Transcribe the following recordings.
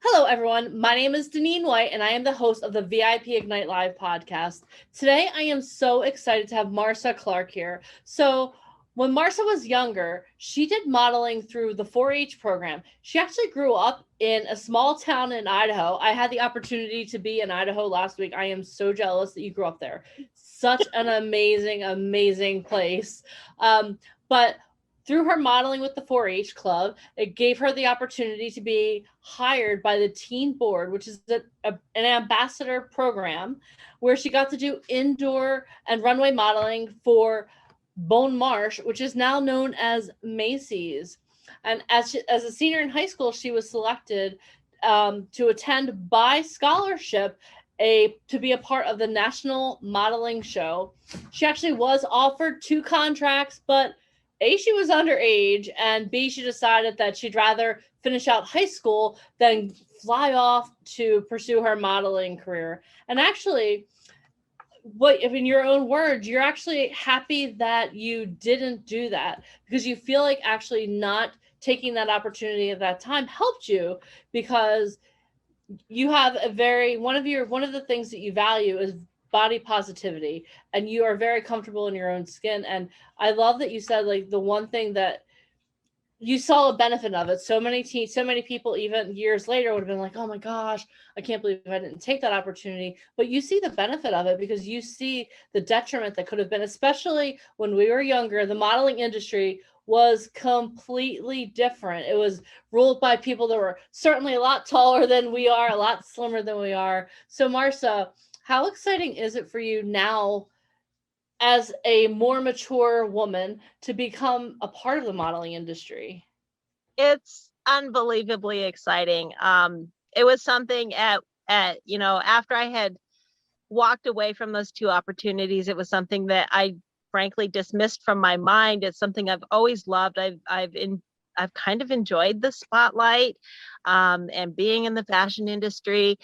Hello, everyone. My name is Deneen White, and I am the host of the VIP Ignite Live podcast. Today, I am so excited to have Marsa Clark here. So, when Marsa was younger, she did modeling through the 4-H program. She actually grew up in a small town in Idaho. I had the opportunity to be in Idaho last week. I am so jealous that you grew up there. Such an amazing, amazing place. But through her modeling with the 4-H club, it gave her the opportunity to be hired by the Teen Board, which is an ambassador program where she got to do indoor and runway modeling for Bone Marsh, which is now known as Macy's. And as a senior in high school, she was selected to attend by scholarship to be a part of the National Modeling Show. She actually was offered 2 contracts, but A, she was underage, and B, she decided that she'd rather finish out high school than fly off to pursue her modeling career. And actually, if in your own words, you're actually happy that you didn't do that because you feel like actually not taking that opportunity at that time helped you, because you have one of the things that you value is body positivity, and you are very comfortable in your own skin. And I love that you said, like, the one thing that you saw a benefit of it. So many people, even years later, would have been like, oh my gosh, I can't believe I didn't take that opportunity. But you see the benefit of it because you see the detriment that could have been, especially when we were younger. The modeling industry was completely different. It was ruled by people that were certainly a lot taller than we are, a lot slimmer than we are. So Marsa, how exciting is it for you now, as a more mature woman, to become a part of the modeling industry? It's unbelievably exciting. It was something after I had walked away from those 2 opportunities, it was something that I frankly dismissed from my mind. It's something I've always loved. I've kind of enjoyed the spotlight and being in the fashion industry.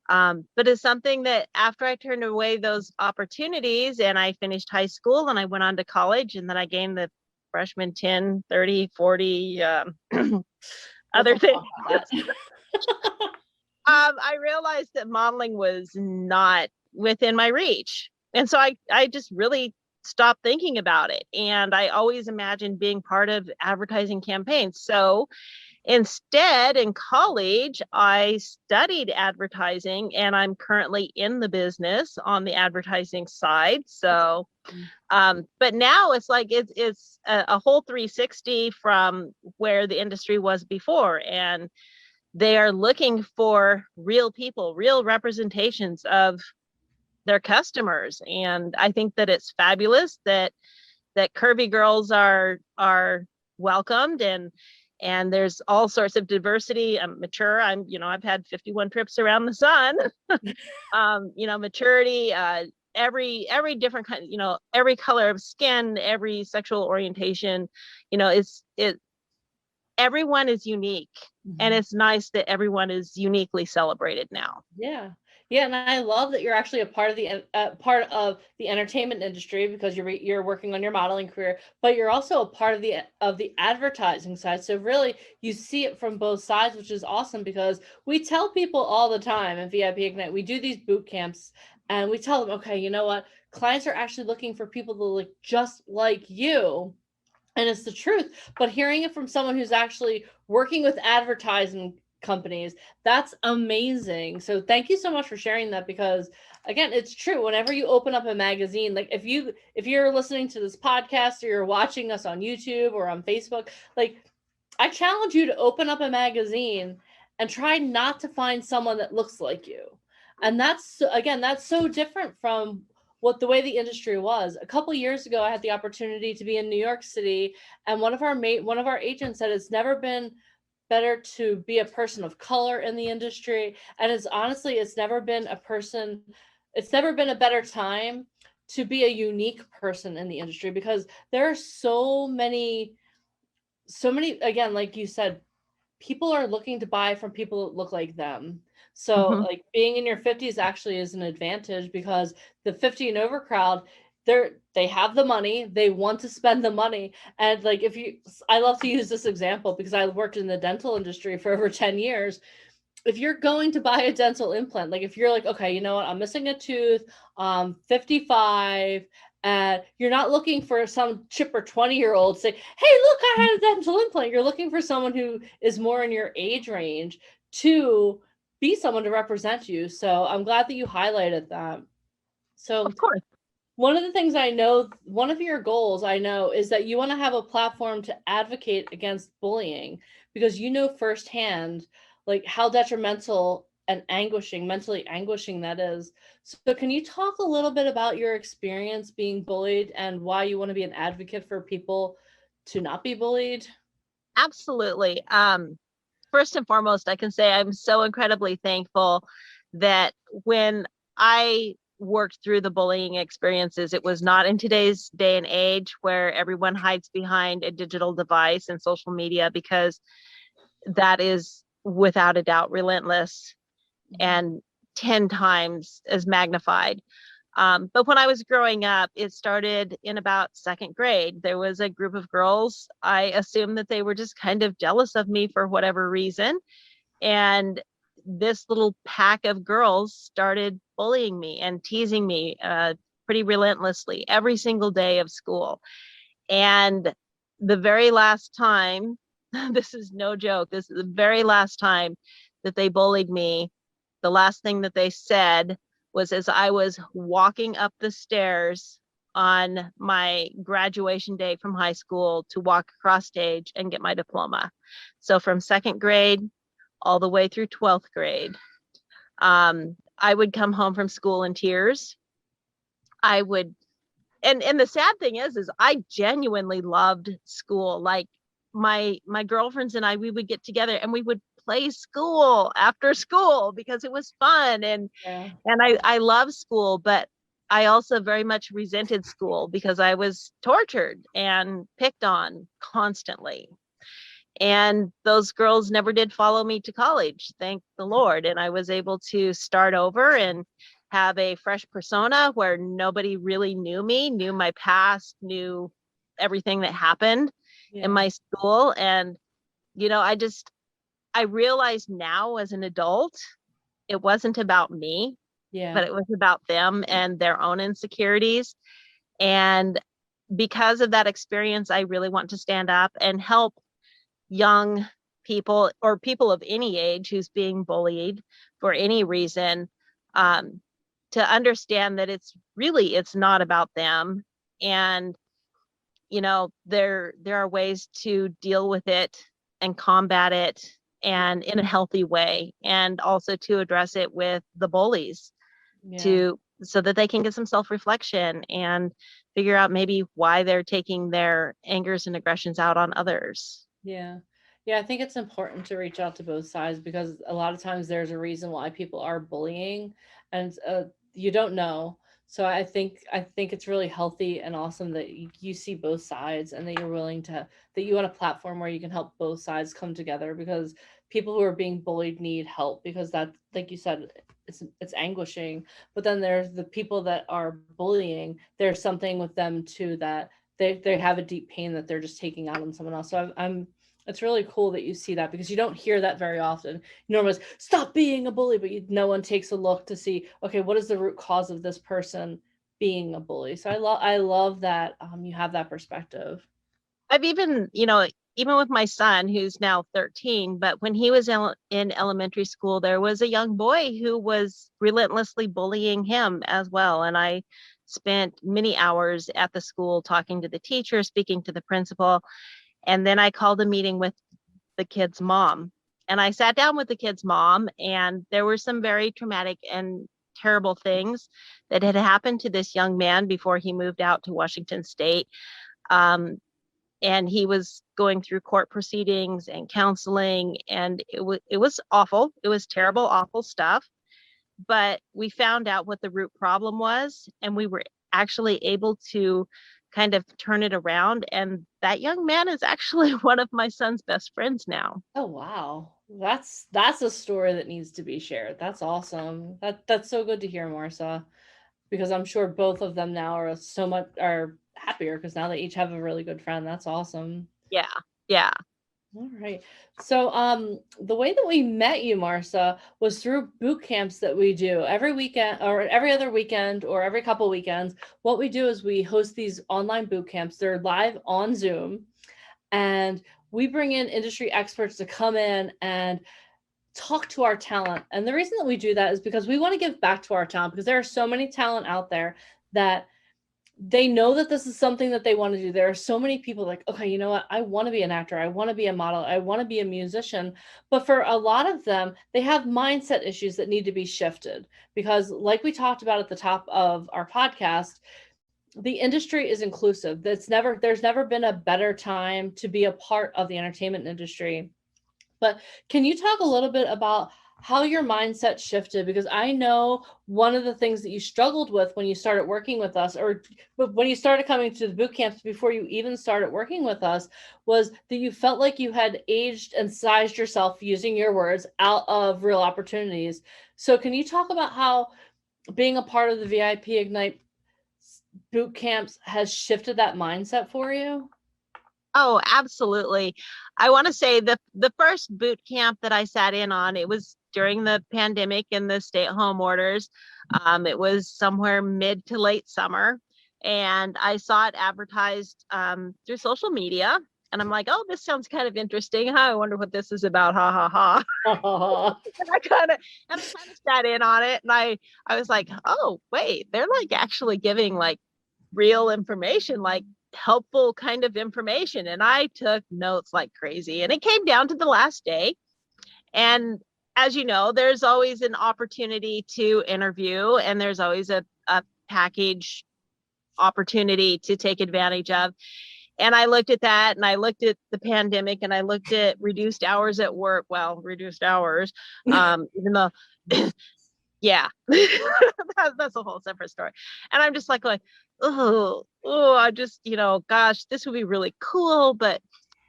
But it's something that after I turned away those opportunities and I finished high school and I went on to college, and then I gained the freshman 10, 30, 40 other things. I realized that modeling was not within my reach. And so I just really stopped thinking about it. And I always imagined being part of advertising campaigns. So instead, in college, I studied advertising, and I'm currently in the business on the advertising side. So, but now it's like it's a whole 360 from where the industry was before, and they are looking for real people, real representations of their customers. And I think that it's fabulous that curvy girls are welcomed, and there's all sorts of diversity. I'm mature. I've had 51 trips around the sun. Maturity, every different kind, every color of skin, every sexual orientation, everyone is unique. Mm-hmm. And it's nice that everyone is uniquely celebrated now. Yeah, and I love that you're actually a part of the entertainment industry, because you're working on your modeling career, but you're also a part of the advertising side. So really, you see it from both sides, which is awesome, because we tell people all the time in VIP Ignite, we do these boot camps, and we tell them, okay, you know what? Clients are actually looking for people that look just like you. And it's the truth. But hearing it from someone who's actually working with advertising companies, that's amazing. So thank you so much for sharing that, because again, it's true. Whenever you open up a magazine, like if you're listening to this podcast or you're watching us on YouTube or on Facebook, like, I challenge you to open up a magazine and try not to find someone that looks like you. And that's so different from the way the industry was. A couple years ago, I had the opportunity to be in New York City, and one of our agents said it's never been better to be a person of color in the industry. And it's never been a better time to be a unique person in the industry, because there are so many, again, like you said, people are looking to buy from people that look like them. So mm-hmm. like being in your 50s actually is an advantage, because the 50 and over crowd, they have the money, they want to spend the money. And like, I love to use this example because I worked in the dental industry for over 10 years. if you're going to buy a dental implant, like if you're like, okay, you know what, I'm missing a tooth, 55, and you're not looking for some chipper 20-year-old say, hey, look, I had a dental implant. You're looking for someone who is more in your age range to be someone to represent you. So I'm glad that you highlighted that. So Of course. one of the things I know, one of your goals I know is that you want to have a platform to advocate against bullying because you know firsthand like how detrimental and anguishing, mentally anguishing that is. So can you talk a little bit about your experience being bullied and why you want to be an advocate for people to not be bullied? Absolutely. First and foremost, I can say I'm so incredibly thankful that when I worked through the bullying experiences, it was not in today's day and age where everyone hides behind a digital device and social media, because that is without a doubt relentless and 10 times as magnified. But when I was growing up, it started in about second grade. There was a group of girls. I assumed that they were just kind of jealous of me for whatever reason. And this little pack of girls started bullying me and teasing me pretty relentlessly every single day of school. And the very last time, this is no joke, this is the very last time that they bullied me, the last thing that they said was as I was walking up the stairs on my graduation day from high school to walk across stage and get my diploma. So from second grade all the way through 12th grade, I would come home from school in tears. I would, and the sad thing is I genuinely loved school. Like my girlfriends and I, we would get together and we would play school after school because it was fun, Yeah. and I love school, but I also very much resented school because I was tortured and picked on constantly. And those girls never did follow me to college, thank the Lord. And I was able to start over and have a fresh persona where nobody really knew me, knew my past, knew everything that happened in Yeah. my school. And, I realized now as an adult, it wasn't about me, Yeah. but it was about them and their own insecurities. And because of that experience, I really want to stand up and help young people or people of any age who's being bullied for any reason, um, to understand that it's not about them. And there are ways to deal with it and combat it and in a healthy way, and also to address it with the bullies, Yeah. to so that they can get some self-reflection and figure out maybe why they're taking their angers and aggressions out on others. Yeah. Yeah, I think it's important to reach out to both sides because a lot of times there's a reason why people are bullying and you don't know. So I think it's really healthy and awesome that you see both sides and that you're willing to that you want a platform where you can help both sides come together because people who are being bullied need help because that like you said it's anguishing. But then there's the people that are bullying, there's something with them too that they have a deep pain that they're just taking out on someone else. So I'm it's really cool that you see that because you don't hear that very often. You normally stop being a bully, but no one takes a look to see okay, what is the root cause of this person being a bully. So I love that you have that perspective. I've even with my son who's now 13, but when he was in elementary school, there was a young boy who was relentlessly bullying him as well. And I spent many hours at the school talking to the teacher, speaking to the principal. And then I called a meeting with the kid's mom. And I sat down with the kid's mom, and there were some very traumatic and terrible things that had happened to this young man before he moved out to Washington State. Um, and he was going through court proceedings and counseling, and it was awful. It was terrible, awful stuff. But we found out what the root problem was, and we were actually able to kind of turn it around. And that young man is actually one of my son's best friends now. Oh wow. That's a story that needs to be shared. That's awesome. That's so good to hear, Marsa, because I'm sure both of them now are so much are happier because now they each have a really good friend. That's awesome. Yeah, yeah. All right. So the way that we met you, Marsa, was through boot camps that we do every weekend or every other weekend or every couple weekends. What we do is we host these online boot camps. They're live on Zoom, and we bring in industry experts to come in and talk to our talent. And the reason that we do that is because we want to give back to our talent, because there are so many talent out there that they know that this is something that they want to do. There are so many people like, okay, you know what? I want to be an actor. I want to be a model. I want to be a musician. But for a lot of them, they have mindset issues that need to be shifted because, like we talked about at the top of our podcast, the industry is inclusive. There's never been a better time to be a part of the entertainment industry. But can you talk a little bit about how your mindset shifted? Because I know one of the things that you struggled with when you started working with us, or when you started coming to the boot camps before you even started working with us, was that you felt like you had aged and sized yourself, using your words, out of real opportunities. So can you talk about how being a part of the VIP Ignite boot camps has shifted that mindset for you? Oh, absolutely. I want to say the first boot camp that I sat in on, it was during the pandemic and the stay-at-home orders. It was somewhere mid to late summer, and I saw it advertised through social media. And I'm like, oh, this sounds kind of interesting. Huh? I wonder what this is about. Ha ha ha. And I kind of sat in on it, and I was like, oh, wait, they're like actually giving like real information, like helpful kind of information. And I took notes like crazy. And it came down to the last day. And as you know, there's always an opportunity to interview, and there's always a package opportunity to take advantage of. And I looked at that, and I looked at the pandemic, and I looked at reduced hours at work. Well, reduced hours, even though yeah, that's a whole separate story. And I'm just like, I just, gosh, this would be really cool, but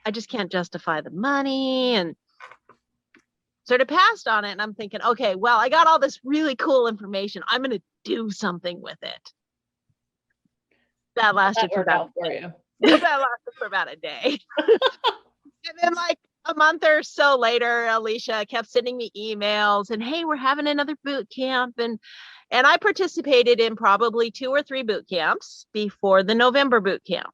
I just can't justify the money, and sort of passed on it. And I'm thinking, okay, well, I got all this really cool information. I'm going to do something with it. That lasted for about a day. That lasted for about a day. And then like a month or so later, Alicia kept sending me emails and, hey, we're having another boot camp. And I participated in probably 2 or 3 boot camps before the November boot camp.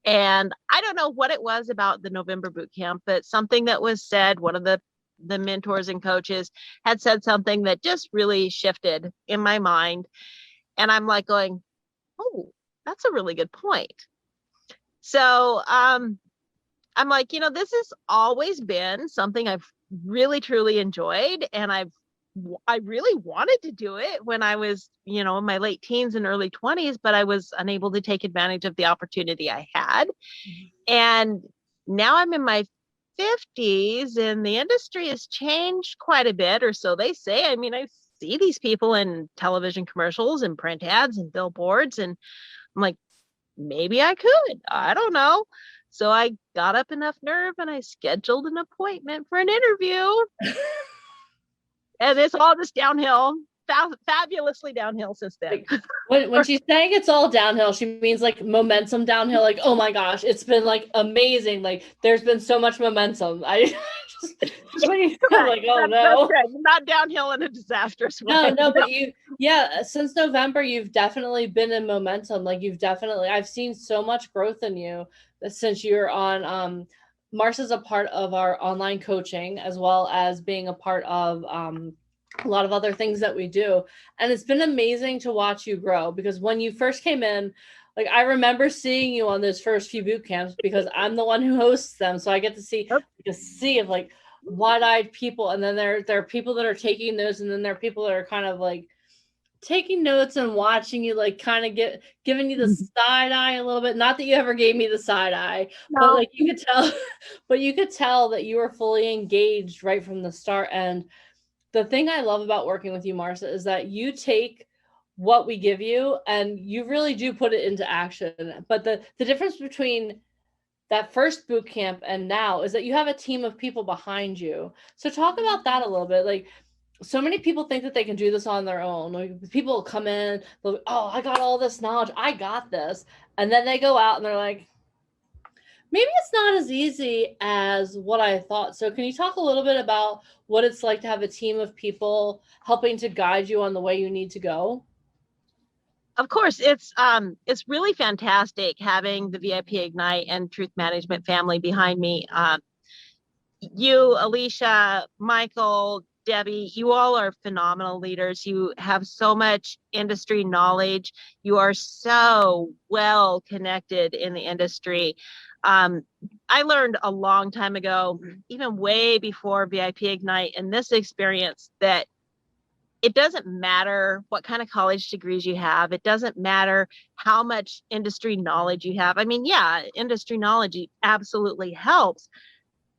And I don't know what it was about the November boot camp, but something that was said, one of the mentors and coaches had said something that just really shifted in my mind. And I'm like going, oh, that's a really good point. So I'm like, this has always been something I've really, truly enjoyed. And I really wanted to do it when I was, in my late teens and early 20s, but I was unable to take advantage of the opportunity I had. Mm-hmm. And now I'm in my 50s, and the industry has changed quite a bit, or so they say. I mean, I see these people in television commercials and print ads and billboards, and I'm like, maybe I could. I don't know. So I got up enough nerve, and I scheduled an appointment for an interview. And it's all just downhill, fabulously downhill since then. When she's saying it's all downhill, she means like momentum downhill. Like, oh my gosh, it's been like amazing. Like there's been so much momentum. I just when you feel like, oh no, not downhill in a disastrous way. No, but since November, you've definitely been in momentum. Like I've seen so much growth in you since you're on. Marsa's a part of our online coaching, as well as being a part of a lot of other things that we do. And it's been amazing to watch you grow, because when you first came in, like I remember seeing you on those first few boot camps, because I'm the one who hosts them. So I get to see a sea of like wide-eyed people. And then there are people that are taking notes, and then there are people that are kind of like taking notes and watching you, like kind of giving you the side eye a little bit. Not that you ever gave me the side eye, no. But like you could tell that you were fully engaged right from the start. And the thing I love about working with you, Marsa, is that you take what we give you and you really do put it into action. But the difference between that first boot camp and now is that you have a team of people behind you. So talk about that a little bit. Like, so many people think that they can do this on their own. Like, people will come in, oh, I got all this knowledge, I got this. And then they go out and they're like, maybe it's not as easy as what I thought. So can you talk a little bit about what it's like to have a team of people helping to guide you on the way you need to go? Of course, it's really fantastic having the VIP Ignite and Truth Management family behind me. You, Alicia, Michael, Debbie, you all are phenomenal leaders. You have so much industry knowledge. You are so well connected in the industry. Um, I learned a long time ago, even way before VIP Ignite and this experience, that it doesn't matter what kind of college degrees you have. It doesn't matter how much industry knowledge you have. I mean, yeah, industry knowledge absolutely helps,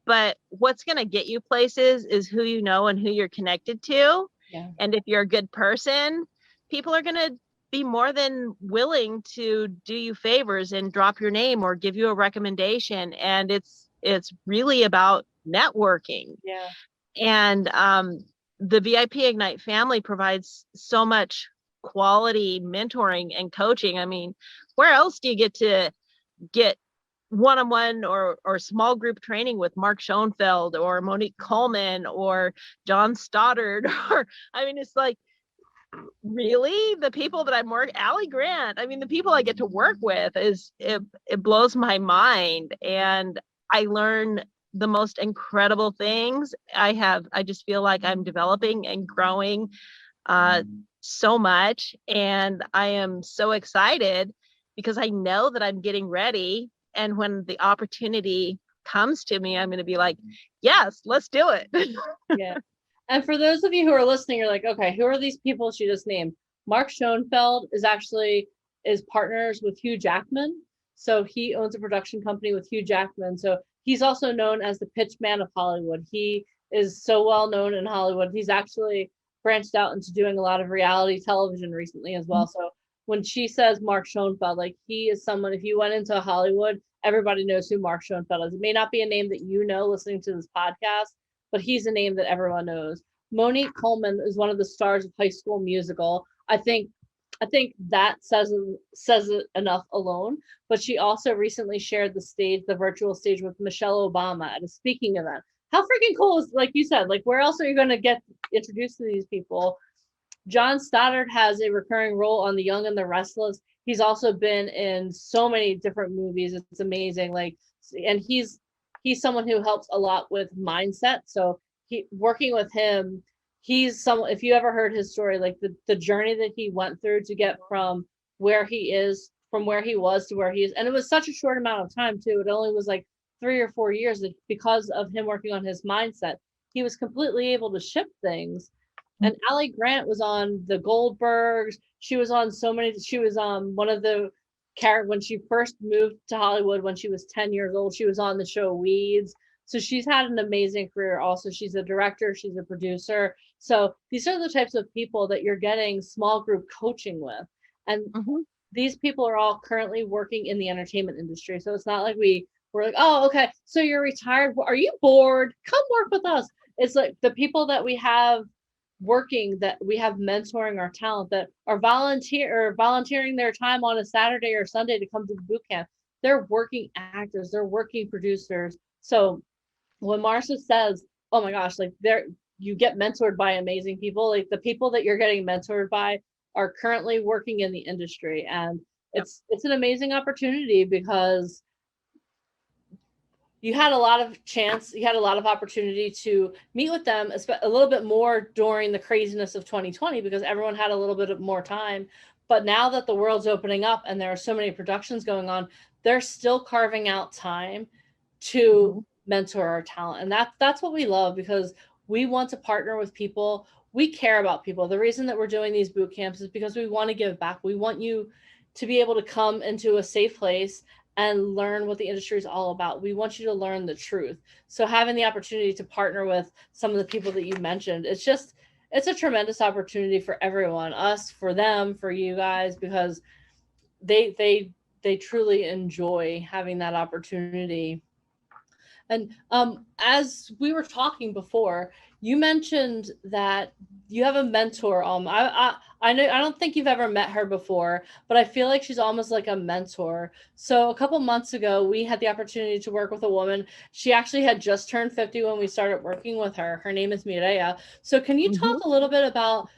but what's going to get you places is who you know and who you're connected to. Yeah. And if you're a good person, people are going to be more than willing to do you favors and drop your name or give you a recommendation. And it's really about networking. Yeah. And the VIP Ignite family provides so much quality mentoring and coaching. I mean, where else do you get to get one-on-one or small group training with Mark Schoenfeld or Monique Coleman or John Stoddard? Or, I mean, it's like, really, the people that I'm working, Allie Grant, I mean, the people I get to work with it blows my mind. And I learn the most incredible things. I just feel like I'm developing and growing so much. And I am so excited because I know that I'm getting ready. And when the opportunity comes to me, I'm going to be like, yes, let's do it. Yeah. And for those of you who are listening, you're like, okay, who are these people she just named? Mark Schoenfeld is partners with Hugh Jackman. So he owns a production company with Hugh Jackman. So he's also known as the pitch man of Hollywood. He is so well known in Hollywood. He's actually branched out into doing a lot of reality television recently as well. So when she says Mark Schoenfeld, like he is someone, if you went into Hollywood, everybody knows who Mark Schoenfeld is. It may not be a name that you know listening to this podcast, but he's a name that everyone knows. Monique Coleman is one of the stars of High School Musical. I think that says it enough alone. But she also recently shared the virtual stage with Michelle Obama at a speaking event. How freaking cool is, like you said, like where else are you going to get introduced to these people? John Stoddard has a recurring role on The Young and the Restless. He's also been in so many different movies. It's amazing. Like, and he's someone who helps a lot with mindset. So he working with him, he's someone, if you ever heard his story, like the journey that he went through to get from where he was to where he is. And it was such a short amount of time too. It only was like 3 or 4 years that because of him working on his mindset, he was completely able to shift things. And Allie Grant was on the Goldbergs. She was on so many. She was one of the characters when she first moved to Hollywood when she was 10 years old. She was on the show Weeds. So she's had an amazing career. Also, she's a director. She's a producer. So these are the types of people that you're getting small group coaching with. And these people are all currently working in the entertainment industry. So it's not like we're like, oh, okay, so you're retired. Are you bored? Come work with us. It's like the people that we have working, that we have mentoring our talent, that are volunteering their time on a Saturday or Sunday to come to the boot camp. They're working actors, they're working producers. So when Marsa says, oh my gosh, like you get mentored by amazing people, like the people that you're getting mentored by are currently working in the industry. And it's an amazing opportunity because you had a lot of opportunity to meet with them a little bit more during the craziness of 2020 because everyone had a little bit more time. But now that the world's opening up and there are so many productions going on, they're still carving out time to mentor our talent. And that's what we love, because we want to partner with people. We care about people. The reason that we're doing these boot camps is because we want to give back. We want you to be able to come into a safe place and learn what the industry is all about. We want you to learn the truth. So having the opportunity to partner with some of the people that you mentioned, it's a tremendous opportunity for everyone, us, for them, for you guys, because they truly enjoy having that opportunity. And as we were talking before, you mentioned that you have a mentor. I don't think you've ever met her before, but I feel like she's almost like a mentor. So a couple months ago, we had the opportunity to work with a woman. She actually had just turned 50 when we started working with her. Her name is Mireya. So can you talk a little bit about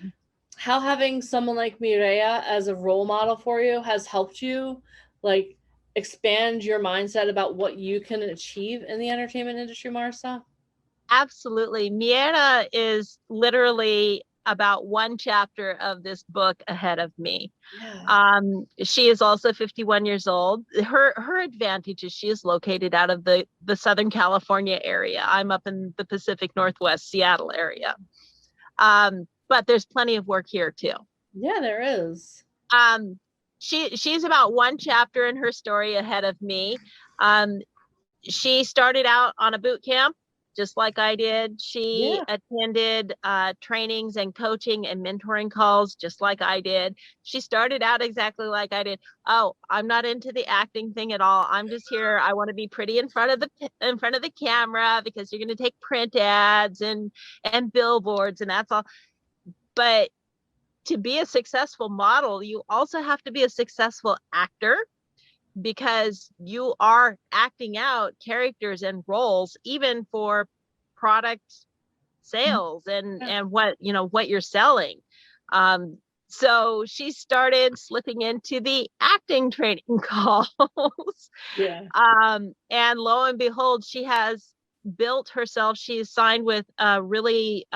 how having someone like Mireya as a role model for you has helped you like expand your mindset about what you can achieve in the entertainment industry, Marsa? Absolutely. Miera is literally about one chapter of this book ahead of me. Yeah. She is also 51 years old. Her advantage is she is located out of the Southern California area. I'm up in the Pacific Northwest, Seattle area. But there's plenty of work here too. Yeah, there is. Um, she's about one chapter in her story ahead of me. Um, she started out on a boot camp just like I did. She Yeah. attended trainings and coaching and mentoring calls just like I did. She started out exactly like I did. Oh, I'm not into the acting thing at all. I'm just here. I want to be pretty in front of the camera because you're going to take print ads and billboards and that's all. But to be a successful model, you also have to be a successful actor because you are acting out characters and roles even for product sales and what you're selling. So she started slipping into the acting training calls. Yeah. And lo and behold, she has built herself. She's signed with a really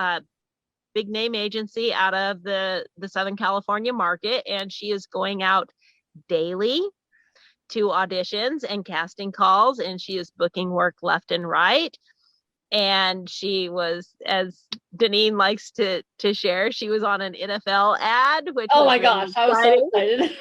big name agency out of the Southern California market, and she is going out daily to auditions and casting calls, and she is booking work left and right. And she was, as Deneen likes to share, she was on an NFL ad, which Oh was my really gosh, I was so exciting. excited.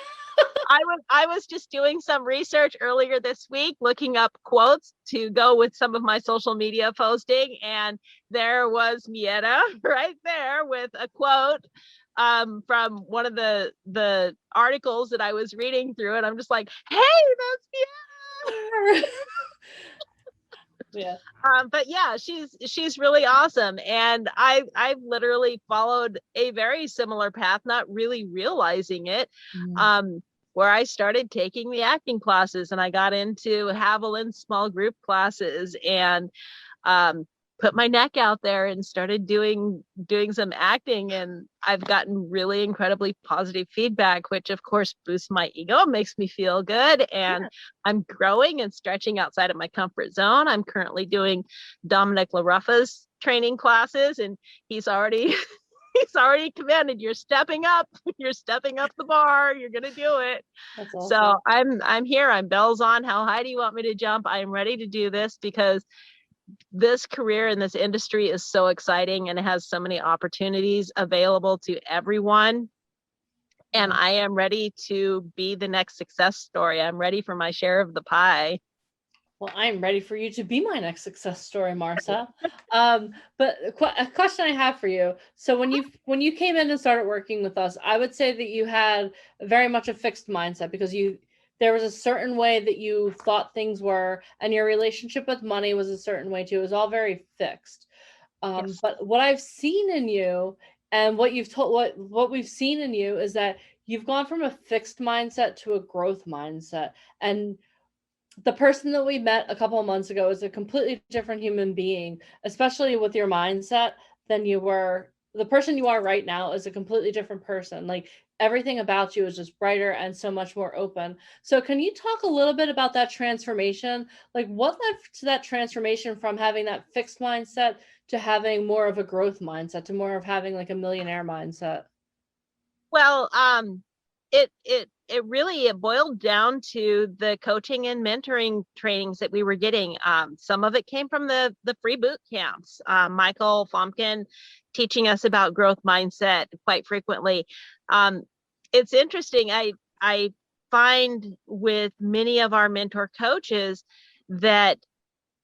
I was just doing some research earlier this week, looking up quotes to go with some of my social media posting, and there was Mieta right there with a quote from one of the articles that I was reading through, and I'm just like, hey, that's Mieta. Yeah. But yeah, she's really awesome, and I've literally followed a very similar path, not really realizing it. Where I started taking the acting classes, and I got into Haviland small group classes, and put my neck out there and started doing some acting, and I've gotten really incredibly positive feedback, which of course boosts my ego, makes me feel good, and Yeah. I'm growing and stretching outside of my comfort zone. I'm currently doing Dominic LaRuffa's training classes, and he's already he's already commanded, you're stepping up the bar, you're gonna do it. That's awesome. So I'm here, I'm bells on. How high do you want me to jump? I am ready to do this because this career in this industry is so exciting and it has so many opportunities available to everyone. And I am ready to be the next success story. I'm ready for my share of the pie. Well, I'm ready for you to be my next success story, Marsa. But a question I have for you. So when you came in and started working with us, I would say that you had very much a fixed mindset because there was a certain way that you thought things were, and your relationship with money was a certain way too. It was all very fixed. Yes. But what I've seen in you and what you've told what we've seen in you is that you've gone from a fixed mindset to a growth mindset. And the person that we met a couple of months ago is a completely different human being, especially with your mindset than you were. The person you are right now is a completely different person. Like everything about you is just brighter and so much more open. So can you talk a little bit about that transformation? Like what led to that transformation from having that fixed mindset to having more of a growth mindset, to more of having like a millionaire mindset? Well, it really it boiled down to the coaching and mentoring trainings that we were getting. Some of it came from the free boot camps. Michael Fomkin teaching us about growth mindset quite frequently. It's interesting. I find with many of our mentor coaches that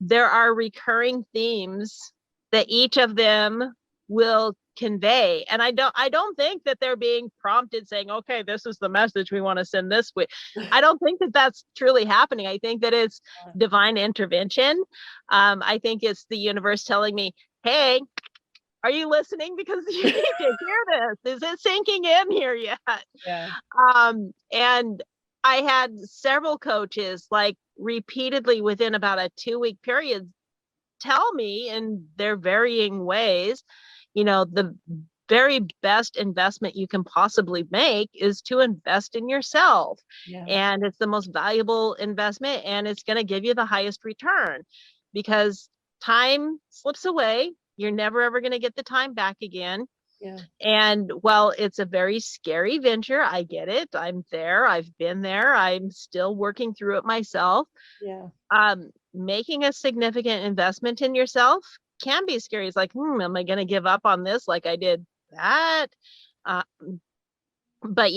there are recurring themes that each of them will convey, and I don't think that they're being prompted saying, okay, this is the message we want to send this way. I don't think that that's truly happening. I think that it's divine intervention. I think it's the universe telling me, hey, Are you listening? Because you need to hear this. Is it sinking in here yet? Yeah. And I had several coaches, like, repeatedly within about a 2-week period, tell me in their varying ways, the very best investment you can possibly make is to invest in yourself. Yeah. And it's the most valuable investment, and it's going to give you the highest return, because time slips away. You're never ever going to get the time back again. Yeah. And while it's a very scary venture, I get it. I'm there. I've been there. I'm still working through it myself. Yeah. Making a significant investment in yourself can be scary. It's like, am I going to give up on this like I did that? But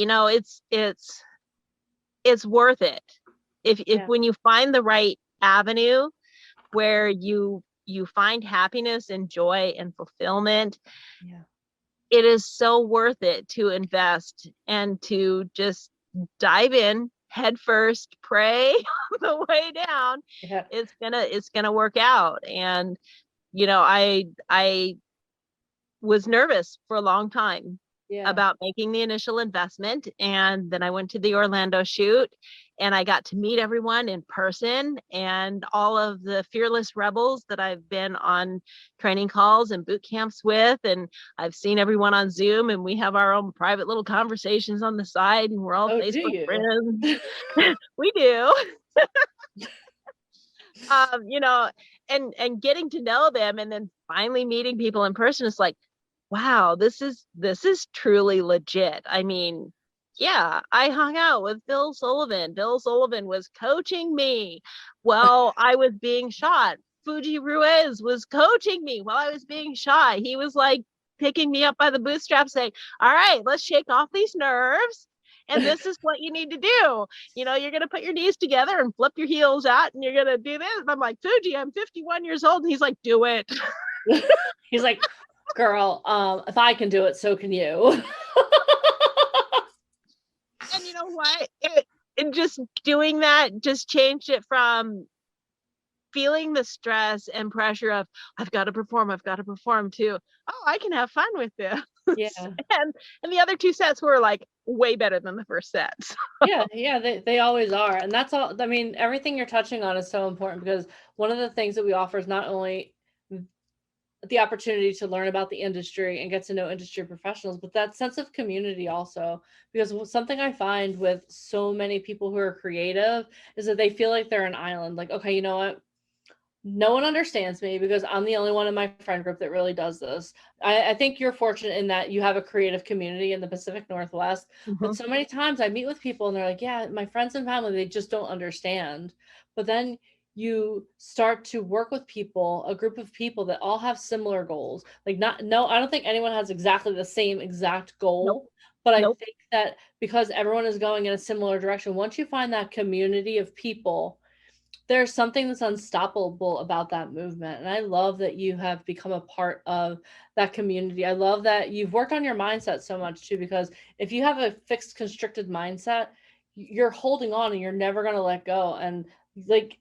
it's worth it. If when you find the right avenue where you find happiness and joy and fulfillment, it is so worth it to invest and to just dive in head first, pray on the way down. Yeah. It's gonna work out. And I was nervous for a long time about making the initial investment. And then I went to the Orlando shoot, and I got to meet everyone in person, and all of the fearless rebels that I've been on training calls and boot camps with. And I've seen everyone on Zoom, and we have our own private little conversations on the side, and we're all Facebook friends. We do. And getting to know them, and then finally meeting people in person, is like, wow, this is truly legit. I mean, yeah, I hung out with Bill Sullivan. Bill Sullivan was coaching me while I was being shot. Fuji Ruiz was coaching me while I was being shot. He was like picking me up by the bootstraps, saying, all right, let's shake off these nerves. And this is what you need to do. You're going to put your knees together and flip your heels out, and you're going to do this. And I'm like, Fuji, I'm 51 years old. And he's like, do it. He's like, girl, if I can do it, so can you. And you know what? It just doing that just changed it from feeling the stress and pressure of I've got to perform to, oh, I can have fun with this. Yeah. And the other two sets were like way better than the first sets. Yeah, they always are. And that's all. I mean, everything you're touching on is so important, because one of the things that we offer is not only the opportunity to learn about the industry and get to know industry professionals, but that sense of community also. Because something I find with so many people who are creative is that they feel like they're an island. Like, okay, you know what? No one understands me because I'm the only one in my friend group that really does this. I think you're fortunate in that you have a creative community in the Pacific Northwest. But so many times I meet with people and they're like, yeah, my friends and family, they just don't understand. But then you start to work with people, a group of people that all have similar goals. Like I don't think anyone has exactly the same exact goal. Nope. But I think that because everyone is going in a similar direction, once you find that community of people, there's something that's unstoppable about that movement. And I love that you have become a part of that community. I love that you've worked on your mindset so much too, because if you have a fixed, constricted mindset, you're holding on and you're never going to let go. And like,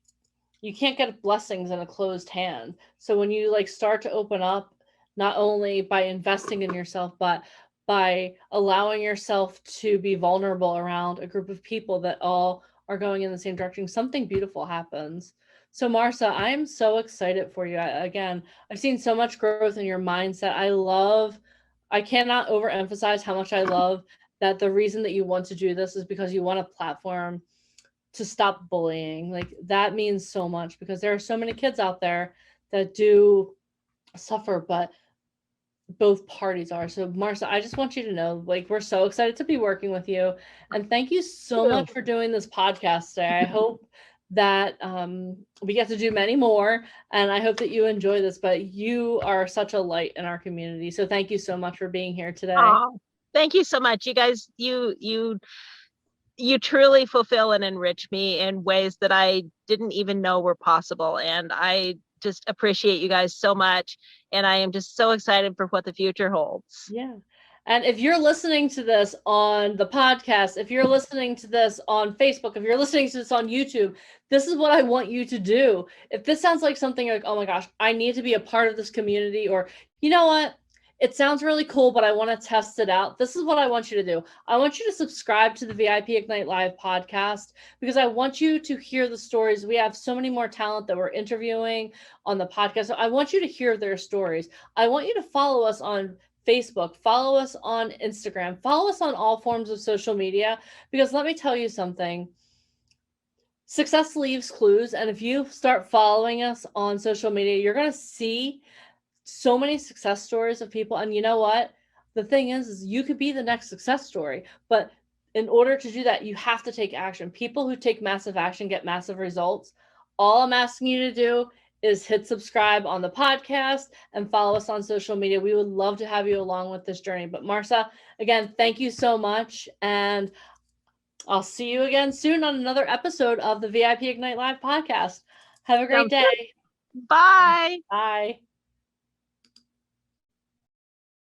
you can't get blessings in a closed hand. So when you like start to open up, not only by investing in yourself, but by allowing yourself to be vulnerable around a group of people that all are going in the same direction, something beautiful happens. So Marsa, I'm so excited for you. Again, I've seen so much growth in your mindset. I cannot overemphasize how much I love that the reason that you want to do this is because you want a platform to stop bullying. Like that means so much, because there are so many kids out there that do suffer, but both parties are. So Marsa, I just want you to know, like, we're so excited to be working with you, and thank you so much for doing this podcast today. I hope that we get to do many more, and I hope that you enjoy this, but you are such a light in our community. So thank you so much for being here today. Oh, thank you so much. You guys, you truly fulfill and enrich me in ways that I didn't even know were possible. And I just appreciate you guys so much. And I am just so excited for what the future holds. Yeah. And if you're listening to this on the podcast, if you're listening to this on Facebook, if you're listening to this on YouTube, this is what I want you to do. If this sounds like something like, oh my gosh, I need to be a part of this community, or you know what? it sounds really cool, but I want to test it out. This is what I want you to do. I want you to subscribe to the VIP Ignite Live podcast because I want you to hear the stories. We have so many more talent that we're interviewing on the podcast. So I want you to hear their stories. I want you to follow us on Facebook, follow us on Instagram, follow us on all forms of social media, because let me tell you something. Success leaves clues. And if you start following us on social media, you're going to see so many success stories of people. And you know what? The thing is you could be the next success story. But in order to do that, you have to take action. People who take massive action get massive results. All I'm asking you to do is hit subscribe on the podcast and follow us on social media. We would love to have you along with this journey. But Marsa, again, thank you so much. And I'll see you again soon on another episode of the VIP Ignite Live podcast. Have a great day. Bye. Bye.